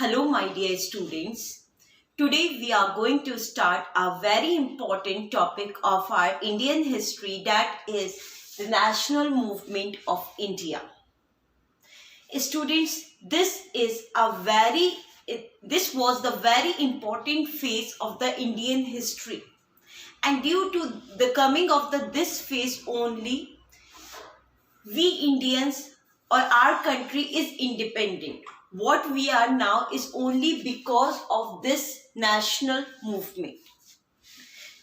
Hello, my dear students. Today we are going to start a very important topic of our Indian history, that is the national movement of India. Students, this was the very important phase of the Indian history, and due to the coming of this phase only, we Indians or our country is independent. What we are now is only because of this national movement.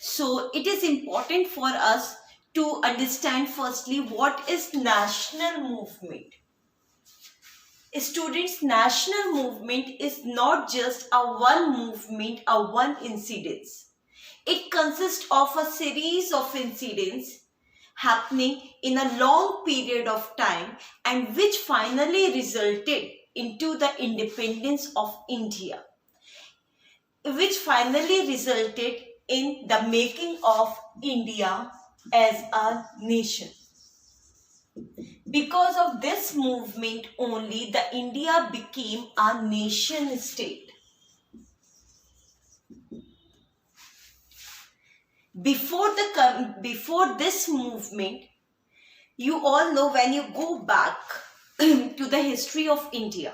So it is important for us to understand firstly what is national movement. Students, national movement is not just a one movement, a one incidence. It consists of a series of incidents happening in a long period of time and which finally resulted into the independence of India, which finally resulted in the making of India as a nation. Because of this movement only, the India became a nation state. Before this movement, you all know, when you go back to the history of India.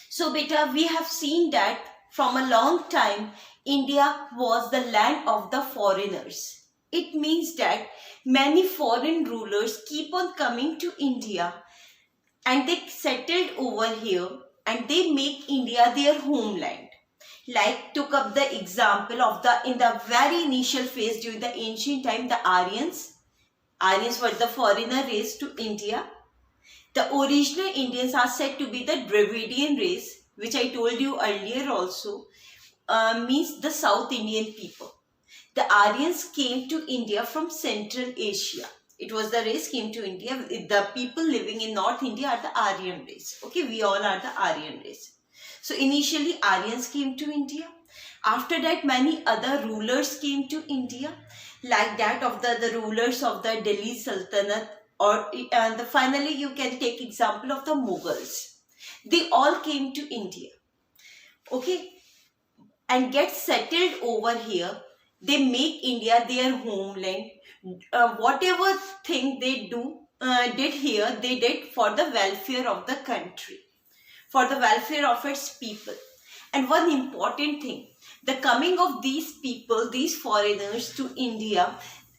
So beta, we have seen that from a long time, India was the land of the foreigners. It means that many foreign rulers keep on coming to India and they settled over here and they make India their homeland. Like took up the example of in the very initial phase during the ancient time, the Aryans. Aryans were the foreigner race to India. The original Indians are said to be the Dravidian race, which I told you earlier also, means the South Indian people. The Aryans came to India from Central Asia. It was the race came to India. The people living in North India are the Aryan race. Okay, we all are the Aryan race. So initially Aryans came to India. After that, many other rulers came to India, like that of the rulers of the Delhi Sultanate, or finally you can take example of the Mughals. They all came to India, okay, and get settled over here. They make India their homeland. Whatever thing they did here, they did for the welfare of the country, for the welfare of its people. And one important thing, the coming of these people, these foreigners to India,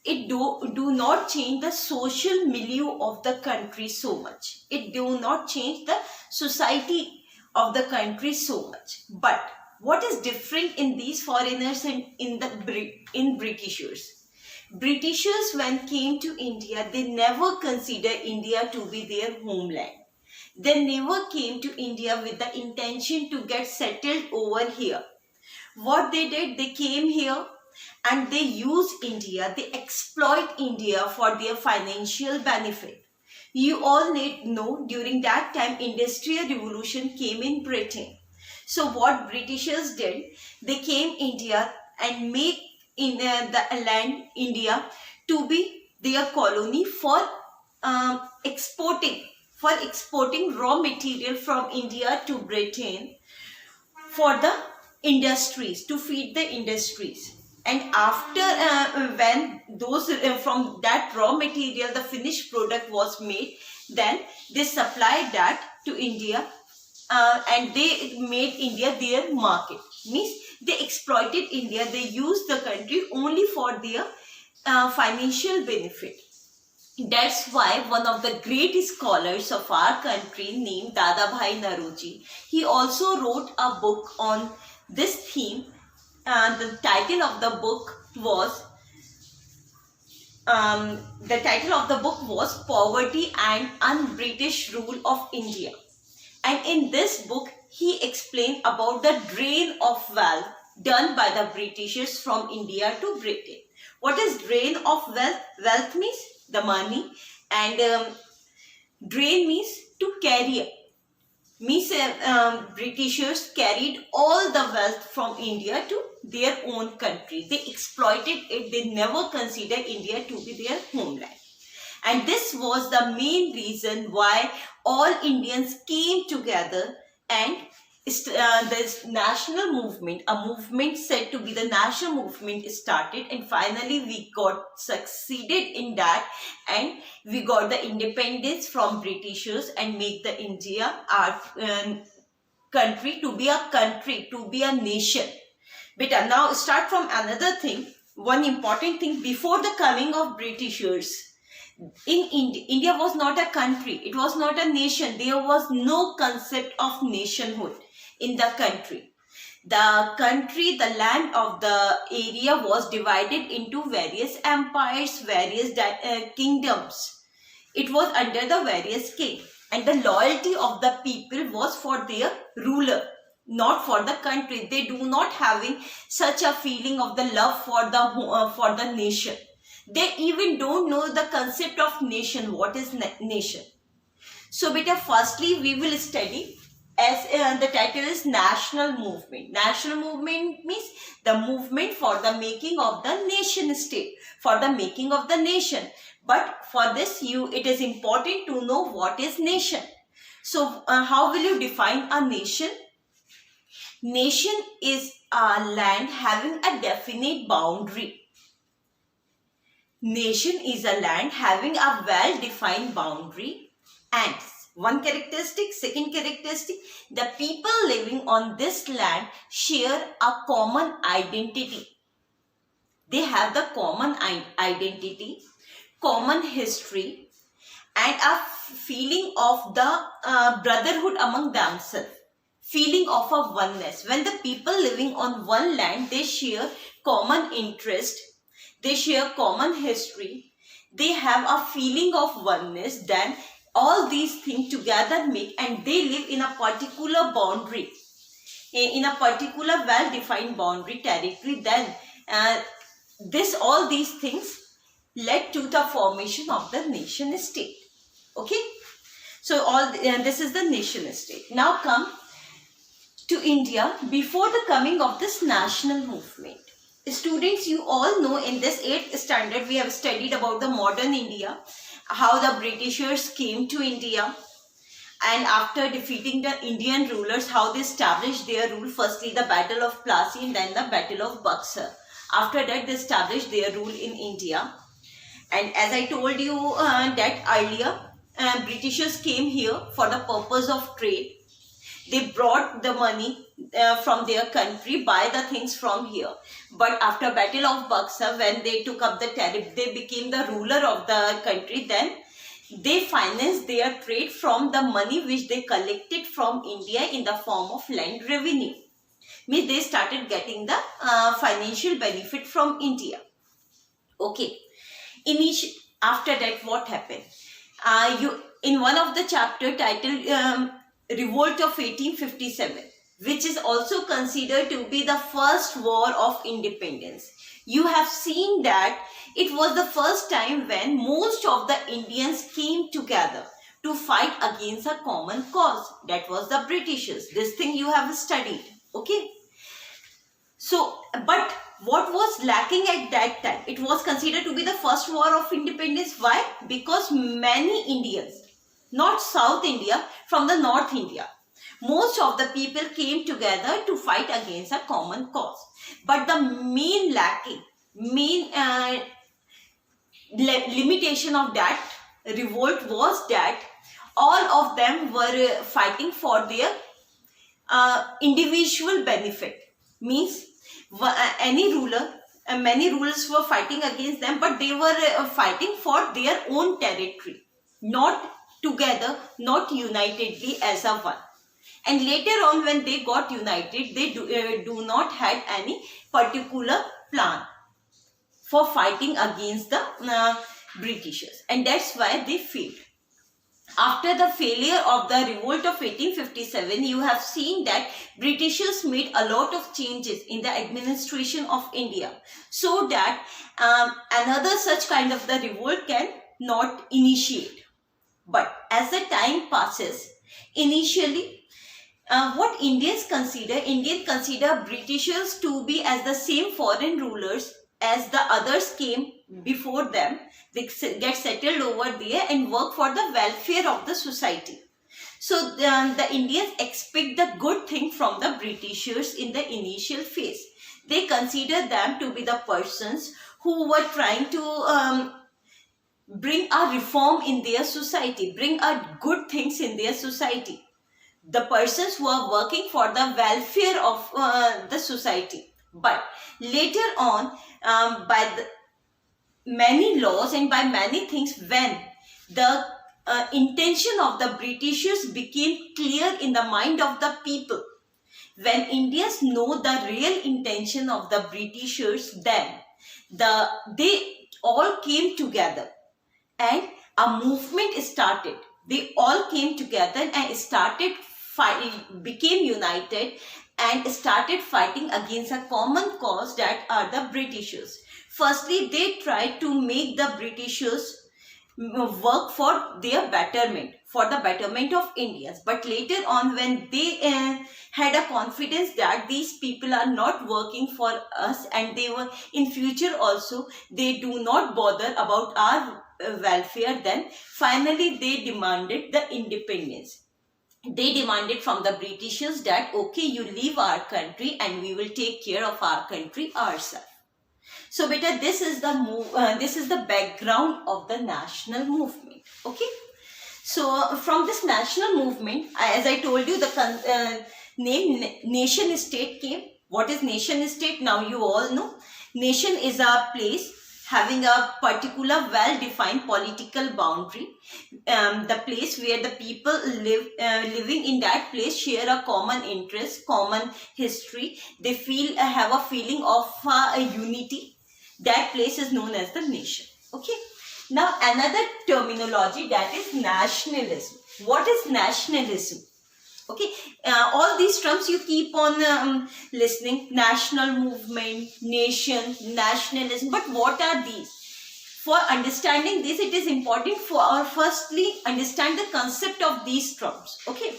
it do not change the social milieu of the country so much. It do not change the society of the country so much. But what is different in these foreigners and in Britishers? Britishers, when came to India, they never considered India to be their homeland. They never came to India with the intention to get settled over here. What they did, they came here and they use India, they exploit India for their financial benefit. You all know during that time, Industrial Revolution came in Britain. So what Britishers did, they came India and made in the land India to be their colony for exporting raw material from India to Britain for the industries, to feed the industries. And after when those from that raw material the finished product was made, then they supplied that to India and they made India their market. Means they exploited India, they used the country only for their financial benefit. That's why one of the great scholars of our country named Dadabhai Naoroji, he also wrote a book on this theme. The title of the book was Poverty and Un-British Rule of India. And in this book, he explained about the drain of wealth done by the Britishers from India to Britain. What is drain of wealth? Wealth means the money, and drain means to carry. Means Britishers carried all the wealth from India to their own country. They exploited it. They never considered India to be their homeland. And this was the main reason why all Indians came together and this national movement, a movement said to be the national movement, started, and finally we got succeeded in that, and we got the independence from Britishers and make the India our country, to be a nation. Beta, now start from another thing. One important thing: before the coming of Britishers, in India was not a country, it was not a nation. There was no concept of nationhood in the country. The land of the area was divided into various empires, various kingdoms. It was under the various king, and the loyalty of the people was for their ruler, not for the country. They do not having such a feeling of the love for the nation. They even don't know the concept of nation. What is nation? So beta, firstly we will study, as the title is national movement. National movement means the movement for the making of the nation state, for the making of the nation. But for this, it is important to know what is nation. So how will you define a nation? Nation is a land having a definite boundary. Nation is a land having a well-defined boundary, and one characteristic, second characteristic, the people living on this land share a common identity. They have the common identity, common history, and a feeling of the brotherhood among themselves, feeling of a oneness. When the people living on one land, they share common interest, they share common history, they have a feeling of oneness, then all these things together make, and they live in a particular boundary, in a particular well-defined boundary territory, then all these things led to the formation of the nation state. Okay, so this is the nation state. Now come to India before the coming of this national movement. Students, you all know in this 8th standard we have studied about the modern India, how the Britishers came to India, and after defeating the Indian rulers, how they established their rule. Firstly the Battle of Plassey and then the Battle of Buxar. After that they established their rule in India. And as I told you that earlier, Britishers came here for the purpose of trade. They brought the money from their country, buy the things from here. But after Battle of Buxar, when they took up the tariff, they became the ruler of the country. Then they financed their trade from the money which they collected from India in the form of land revenue. Means they started getting the financial benefit from India. Okay. After that, what happened? In one of the chapter titled Revolt of 1857, which is also considered to be the first war of independence, you have seen that it was the first time when most of the Indians came together to fight against a common cause. That was the Britishers. This thing you have studied. Okay. So, but what was lacking at that time? It was considered to be the first war of independence. Why? Because many Indians, not South India, from the North India, most of the people came together to fight against a common cause. But the main limitation of that revolt was that all of them were fighting for their individual benefit. Means any ruler, many rulers were fighting against them, but they were fighting for their own territory, not together, not unitedly as a one. And later on, when they got united, they do not had any particular plan for fighting against the Britishers, and that's why they failed. After the failure of the revolt of 1857, you have seen that Britishers made a lot of changes in the administration of India, so that another such kind of the revolt can not initiate. But as the time passes, initially what Indians consider Britishers to be as the same foreign rulers as the others came before them. They get settled over there and work for the welfare of the society. So the Indians expect the good thing from the Britishers in the initial phase. They consider them to be the persons who were trying to bring a reform in their society, bring a good things in their society. The persons who are working for the welfare of the society. But later on, by the many laws and by many things, when the intention of the Britishers became clear in the mind of the people, when Indians know the real intention of the Britishers, then they all came together and a movement started. They all came together and started fighting, became united and started fighting against a common cause, that are the Britishers. Firstly, they tried to make the Britishers work for their betterment, for the betterment of Indians. But later on, when they had a confidence that these people are not working for us and they were in future also, they do not bother about our welfare, then finally they demanded the independence. They demanded from the Britishers that, okay, you leave our country and we will take care of our country ourselves. So beta, this is the background of the national movement. Okay. So from this national movement, as I told you, the name nation state came. What is nation state? Now you all know. Nation is a place having a particular well-defined political boundary. The place where the people live, living in that place share a common interest, common history. They have a feeling of a unity. That place is known as the nation. Okay. Now another terminology, that is nationalism. What is nationalism? Okay, all these terms you keep on listening: national movement, nation, nationalism. But what are these? For understanding this, it is important for our firstly understand the concept of these terms. Okay,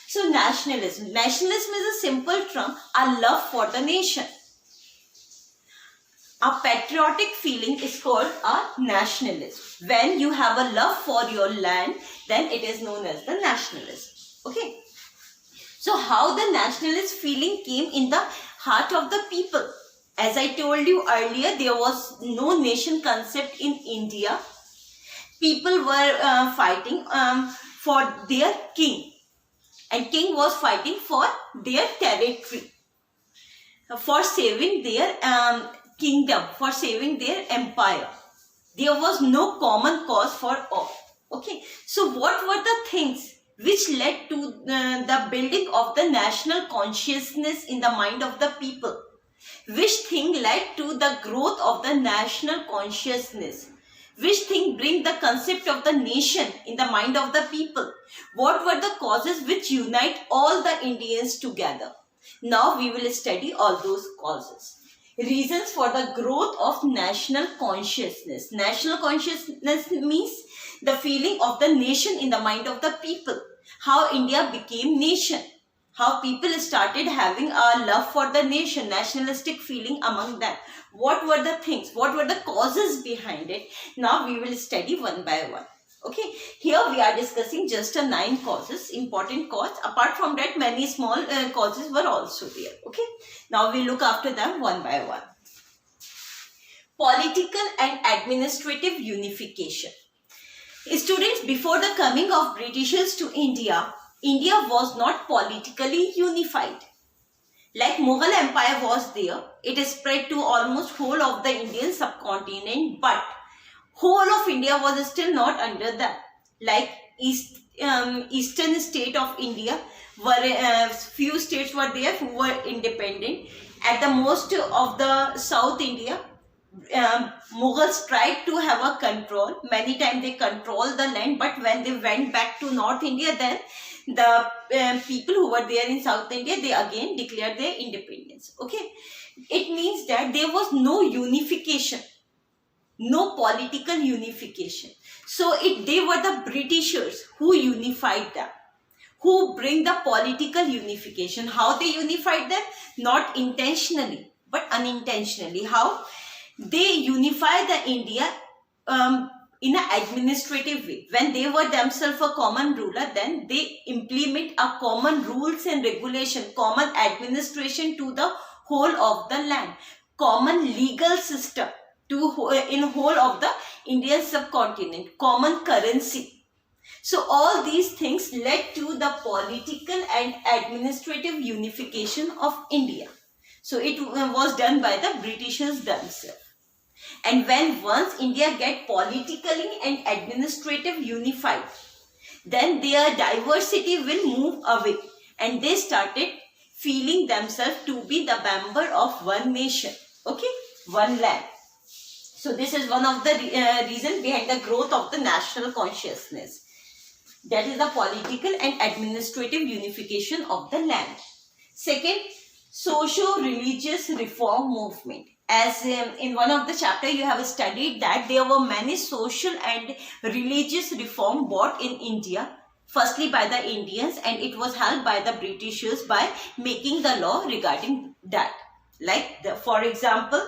so nationalism. Nationalism is a simple term: a love for the nation. A patriotic feeling is called a nationalism. When you have a love for your land, then it is known as the nationalism. Okay. So how the nationalist feeling came in the heart of the people? As I told you earlier, there was no nation concept in India. People were fighting for their king, and king was fighting for their territory, for saving their kingdom, for saving their empire. There was no common cause for all. Okay, so what were the things which led to the building of the national consciousness in the mind of the people? Which thing led to the growth of the national consciousness? Which thing bring the concept of the nation in the mind of the people? What were the causes which unite all the Indians together? Now we will study all those causes. Reasons for the growth of national consciousness. National consciousness means the feeling of the nation in the mind of the people. How India became nation. How people started having a love for the nation, nationalistic feeling among them. What were the things? What were the causes behind it? Now we will study one by one. Okay, here we are discussing just 9 causes, important causes. Apart from that, many small causes were also there. Okay, now we look after them one by one. Political and administrative unification. Students, before the coming of Britishers to India, India was not politically unified. Like Mughal Empire was there, it spread to almost whole of the Indian subcontinent, but whole of India was still not under that. Like eastern state of India, were few states were there who were independent. At the most of the South India, Mughals tried to have a control. Many times they controlled the land, but when they went back to North India, then the people who were there in South India, they again declared their independence. Okay, it means that there was no unification, no political unification. So they were the Britishers who unified them, who bring the political unification. How they unified them? Not intentionally, but unintentionally. How? They unify the India in an administrative way. When they were themselves a common ruler, then they implement a common rules and regulation, common administration to the whole of the land, common legal system to in whole of the Indian subcontinent, common currency. So all these things led to the political and administrative unification of India. So it was done by the Britishers themselves. And when once India get politically and administrative unified, then their diversity will move away, and they started feeling themselves to be the member of one nation, okay, one land. So this is one of the reasons behind the growth of the national consciousness. That is the political and administrative unification of the land. Second, socio-religious reform movement. As in one of the chapter you have studied that there were many social and religious reform brought in India, firstly by the Indians, and it was held by the Britishers by making the law regarding that. Like for example,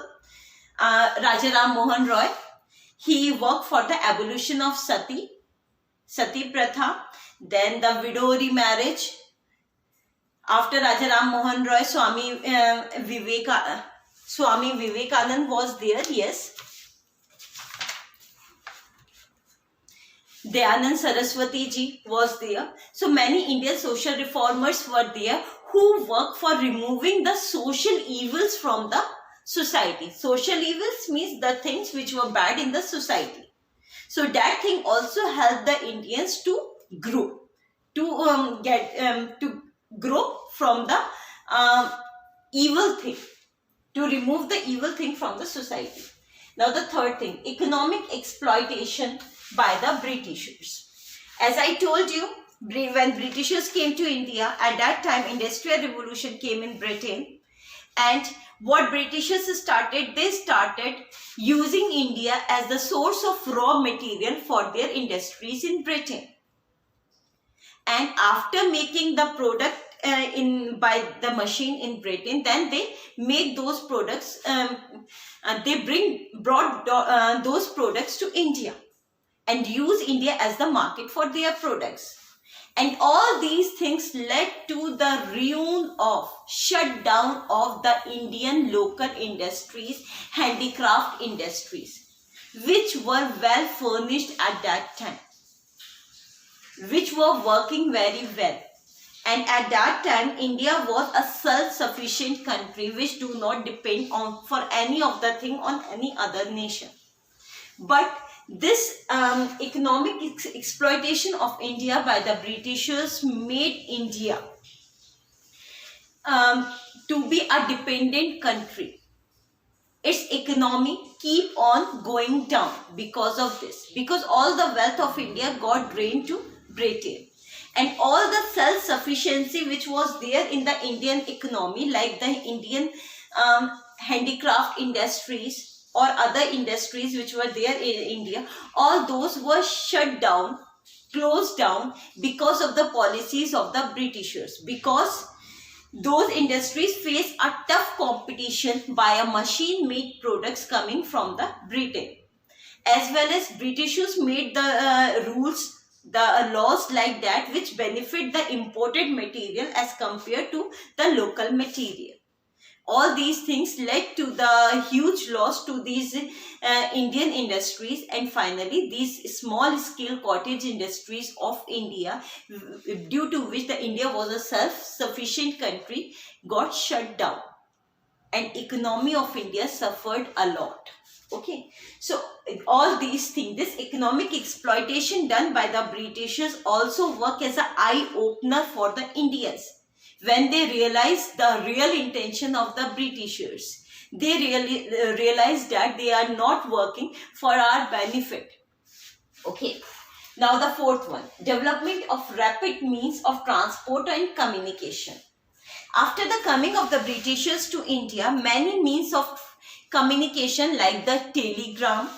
Raja Ram Mohan Roy, he worked for the abolition of Sati Pratha, then the widow remarriage. After Raja Ram Mohan Roy, Swami Vivekanand was there, yes. Dayanand Saraswati ji was there. So many Indian social reformers were there who worked for removing the social evils from the society. Social evils means the things which were bad in the society. So that thing also helped the Indians to grow, to grow from the evil thing, to remove the evil thing from the society. Now the third thing, economic exploitation by the Britishers. As I told you, when Britishers came to India, at that time Industrial Revolution came in Britain, and what Britishers started, they started using India as the source of raw material for their industries in Britain. And after making the product by the machine in Britain, then they make those products, they brought those products to India and use India as the market for their products. And all these things led to the ruin of, shutdown of the Indian local industries, handicraft industries, which were well furnished at that time, which were working very well. And at that time, India was a self-sufficient country which do not depend on for any of the thing on any other nation. But this economic exploitation of India by the Britishers made India to be a dependent country. Its economy keep on going down because of this. Because all the wealth of India got drained to Britain. And all the self-sufficiency which was there in the Indian economy, like the Indian handicraft industries or other industries which were there in India, all those were shut down, closed down because of the policies of the Britishers. Because those industries face a tough competition by a machine-made products coming from the Britain. As well as Britishers made the rules, the laws like that which benefit the imported material as compared to the local material. All these things led to the huge loss to these Indian industries, and finally these small scale cottage industries of India, due to which the India was a self-sufficient country, got shut down, and economy of India suffered a lot. Okay, so all these things, this economic exploitation done by the Britishers also work as an eye-opener for the Indians. When they realized the real intention of the Britishers, they really realized that they are not working for our benefit. Okay, now the fourth one, development of rapid means of transport and communication. After the coming of the Britishers to India, many means of communication like the telegram,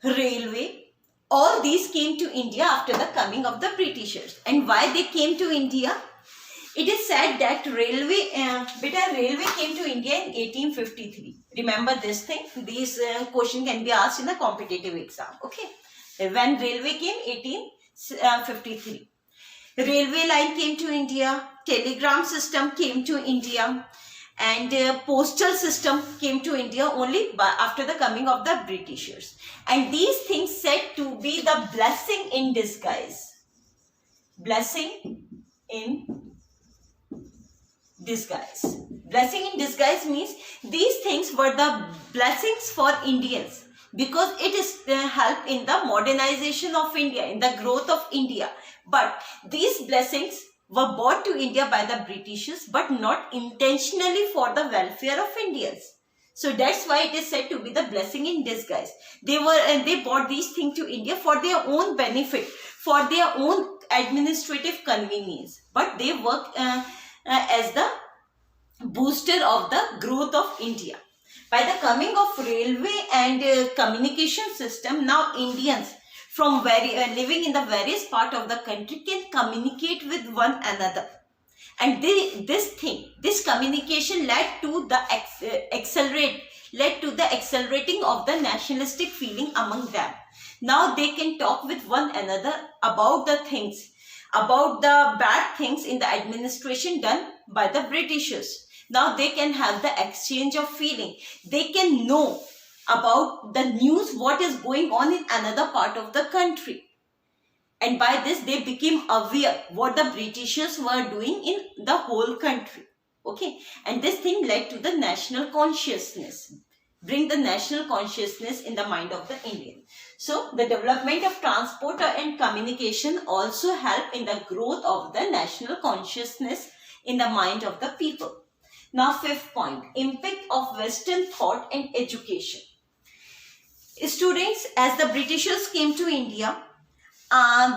railway, all these came to India after the coming of the Britishers. And why they came to India? It is said that railway came to India in 1853. Remember this thing. These question can be asked in a competitive exam. Okay. When railway came, 1853. Railway line came to India. Telegram system came to India. And postal system came to India only after the coming of the Britishers. And these things said to be the blessing in disguise. Blessing in disguise. Blessing in disguise means these things were the blessings for Indians, because it is help in the modernization of India, in the growth of India. But these blessings were brought to India by the Britishers, but not intentionally for the welfare of Indians. So that's why it is said to be the blessing in disguise. They brought these things to India for their own benefit, for their own administrative convenience. But they work as the booster of the growth of India. By the coming of railway and communication system, now Indians from living in the various part of the country can communicate with one another. And this communication led to the accelerating of the nationalistic feeling among them. Now they can talk with one another about the things, about the bad things in the administration done by the Britishers. Now they can have the exchange of feeling. They can know about the news, what is going on in another part of the country. And by this they became aware what the Britishers were doing in the whole country. Okay. And this thing led to the national consciousness. Bring the national consciousness in the mind of the Indian. So the development of transport and communication also help in the growth of the national consciousness in the mind of the people. Now, fifth point, impact of Western thought and education. Students, as the Britishers came to India,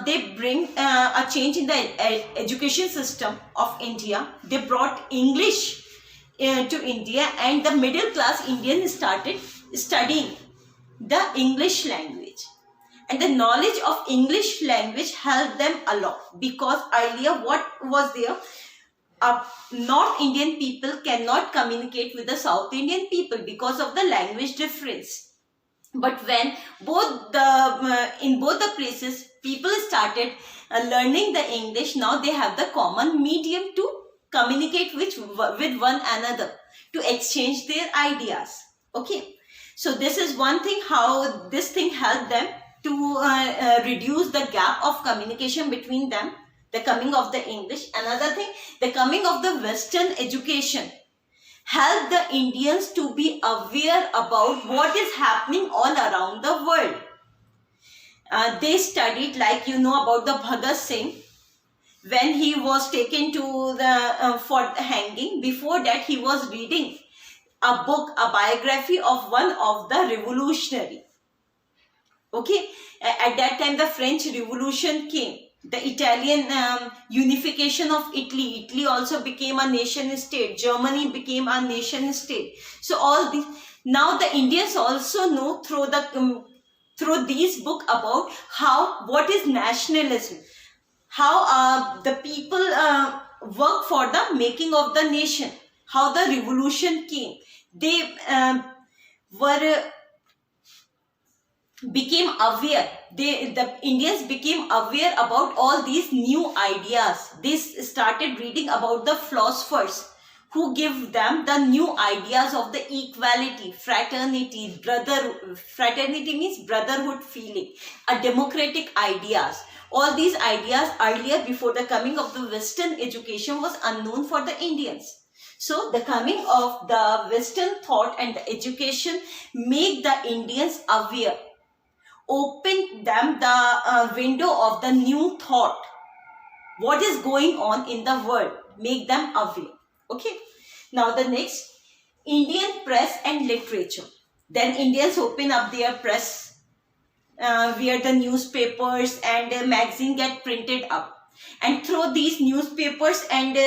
they bring a change in the education system of India. They brought English to India, and the middle class Indian started studying the English language. And the knowledge of English language helped them a lot, because earlier what was there? North Indian people cannot communicate with the South Indian people because of the language difference. But when in both the places people started learning the English, now they have the common medium to communicate with one another, to exchange their ideas. Okay, so this is one thing, how this thing helped them to reduce the gap of communication between them, the coming of the English. Another thing, the coming of the Western education helped the Indians to be aware about what is happening all around the world. They studied, like you know about the Bhagat Singh, when he was taken to the for hanging. Before that, he was reading a book, a biography of one of the revolutionary. Okay, at that time the French Revolution came. The Italian unification of Italy. Italy also became a nation state. Germany became a nation state. So all these, now the Indians also know through these book about what is nationalism, how the people work for the making of the nation, how the revolution came. They became aware. The Indians became aware about all these new ideas. They started reading about the philosophers who give them the new ideas of the equality, fraternity, fraternity means brotherhood feeling, a democratic ideas. All these ideas earlier, before the coming of the Western education, was unknown for the Indians. So the coming of the Western thought and the education make the Indians aware, open them the window of the new thought, what is going on in the world, make them aware. Okay, now the next, Indian press and literature. Then Indians open up their press, where the newspapers and magazine get printed up, and through these newspapers and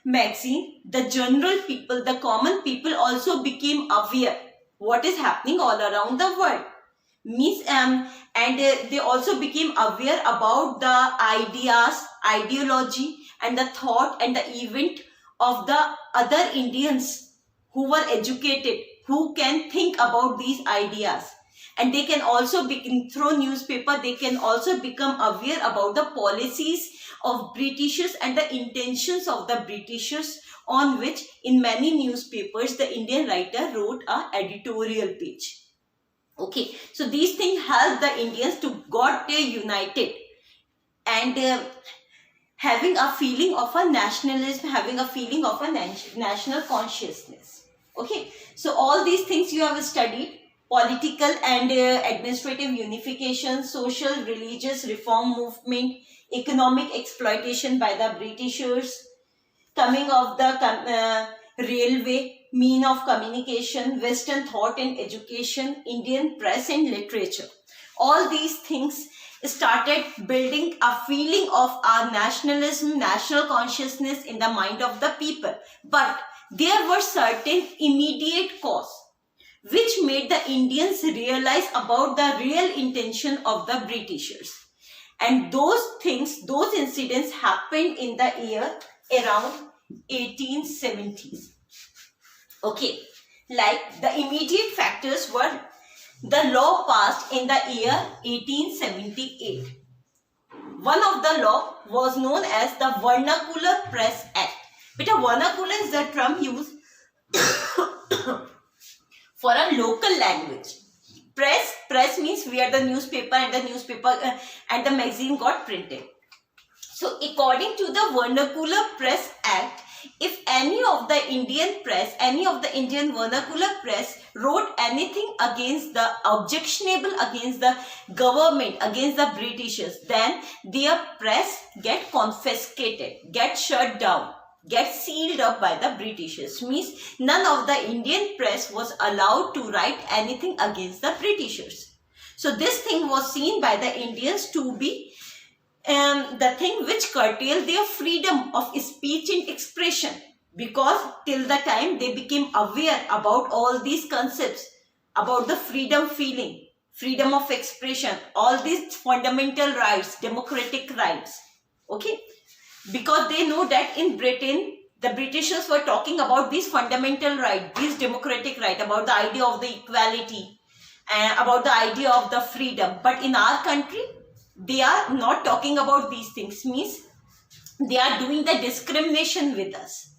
magazine, the general people, the common people also became aware what is happening all around the world. Means and they also became aware about the ideas, ideology, and the thought and the event of the other Indians who were educated, who can think about these ideas. And they can also begin through newspaper, they can also become aware about the policies of Britishers and the intentions of the Britishers, on which in many newspapers the Indian writer wrote a editorial page. Okay, so these things help the Indians to got united and having a feeling of a nationalism, having a feeling of a national consciousness. Okay, so all these things you have studied: political and administrative unification, social religious reform movement, economic exploitation by the Britishers, coming of the railway, mean of communication, Western thought and education, Indian press and literature. All these things started building a feeling of our nationalism, national consciousness in the mind of the people. But there were certain immediate causes which made the Indians realize about the real intention of the Britishers. And those things, those incidents happened in the year around 1870s. Okay, like the immediate factors were the law passed in the year 1878. One of the law was known as the Vernacular Press Act. Beta, vernacular is the term used for a local language. Press means where the newspaper and the magazine got printed. So according to the Vernacular Press Act, if any of the Indian press, any of the Indian vernacular press wrote anything against the objectionable against the government, against the Britishers, then their press get confiscated, get shut down, get sealed up by the Britishers. Means none of the Indian press was allowed to write anything against the Britishers. So this thing was seen by the Indians to be the thing which curtailed their freedom of speech and expression, because till the time they became aware about all these concepts, about the freedom feeling, freedom of expression, all these fundamental rights, democratic rights. Okay, because they know that in Britain the Britishers were talking about these fundamental rights, these democratic rights, about the idea of the equality and about the idea of the freedom. But in our country they are not talking about these things, means they are doing the discrimination with us.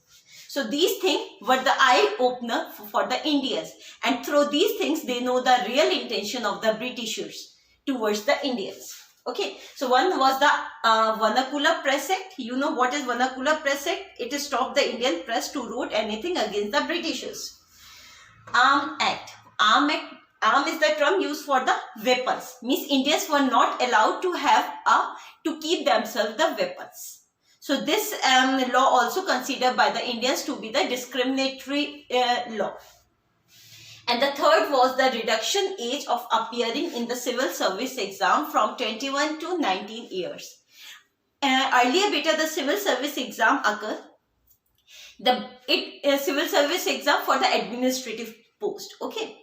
So these things were the eye opener for the Indians, and through these things they know the real intention of the Britishers towards the Indians. Okay, so one was the Vernacular Press Act. You know what is Vernacular Press Act? It stopped the Indian press to write anything against the Britishers. Arm Act. Arm is the term used for the weapons. Means Indians were not allowed to have to keep themselves the weapons. So this law also considered by the Indians to be the discriminatory law. And the third was the reduction age of appearing in the civil service exam from 21 to 19 years. Earlier, beta, the civil service exam occurred. Civil service exam for the administrative post. Okay.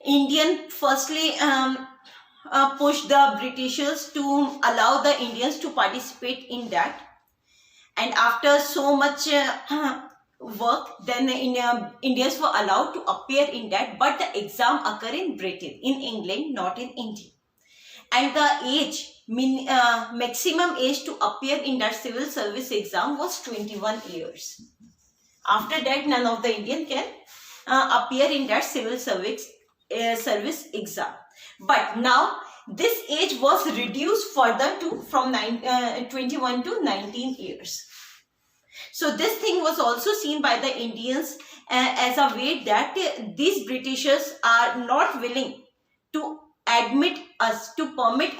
Indian firstly pushed the Britishers to allow the Indians to participate in that, and after so much work, then Indians were allowed to appear in that, but the exam occurred in Britain, in England, not in India. And the age, maximum age to appear in that civil service exam was 21 years. After that, none of the Indian can appear in that civil service exam. But now this age was reduced further to from 21 to 19 years. So this thing was also seen by the Indians as a way that these Britishers are not willing to permit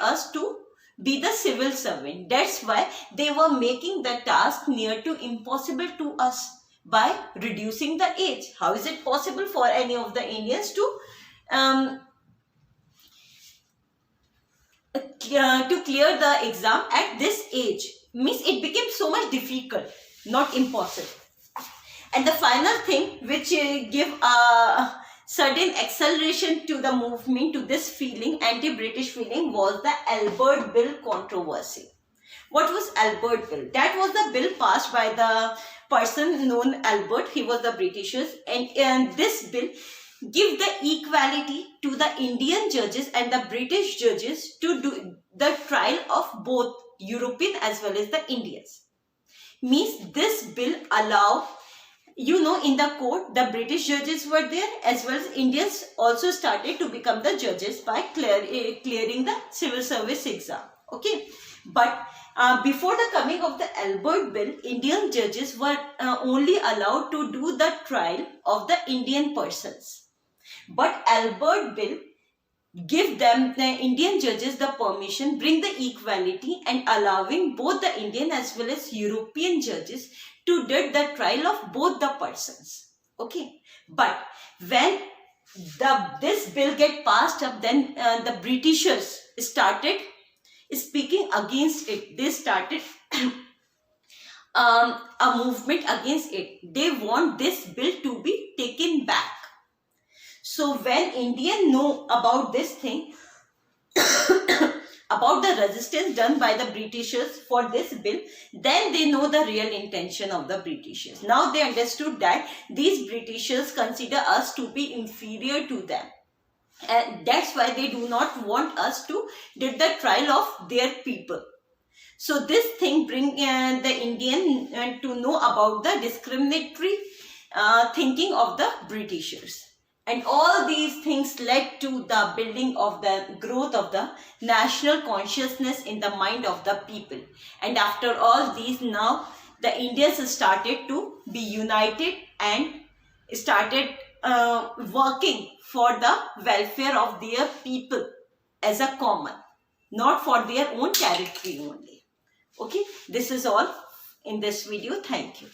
us to be the civil servant. That's why they were making the task near to impossible to us by reducing the age. How is it possible for any of the Indians to clear the exam at this age? Means it became so much difficult, not impossible. And the final thing which give sudden acceleration to the movement, to this feeling, anti-British feeling, was the Albert Bill controversy. What was Albert Bill? That was the bill passed by the person known Albert. He was the Britishers, and this bill give the equality to the Indian judges and the British judges to do the trial of both European as well as the Indians. Means this bill allow, in the court, the British judges were there as well as Indians also started to become the judges by clearing the civil service exam. Okay. But before the coming of the Albert Bill, Indian judges were only allowed to do the trial of the Indian persons. But Albert Bill give them, the Indian judges, the permission, bring the equality and allowing both the Indian as well as European judges to do the trial of both the persons. Okay. But when this bill get passed up, then the Britishers started speaking against it. They started a movement against it. They want this bill to be taken back. So when Indians know about this thing, about the resistance done by the Britishers for this bill, then they know the real intention of the Britishers. Now they understood that these Britishers consider us to be inferior to them. And that's why they do not want us to do the trial of their people. So this thing bring the Indian to know about the discriminatory thinking of the Britishers. And all these things led to the building of the growth of the national consciousness in the mind of the people. And after all these, now the Indians started to be united and started working for the welfare of their people as a common, not for their own territory only. Okay, this is all in this video. Thank you.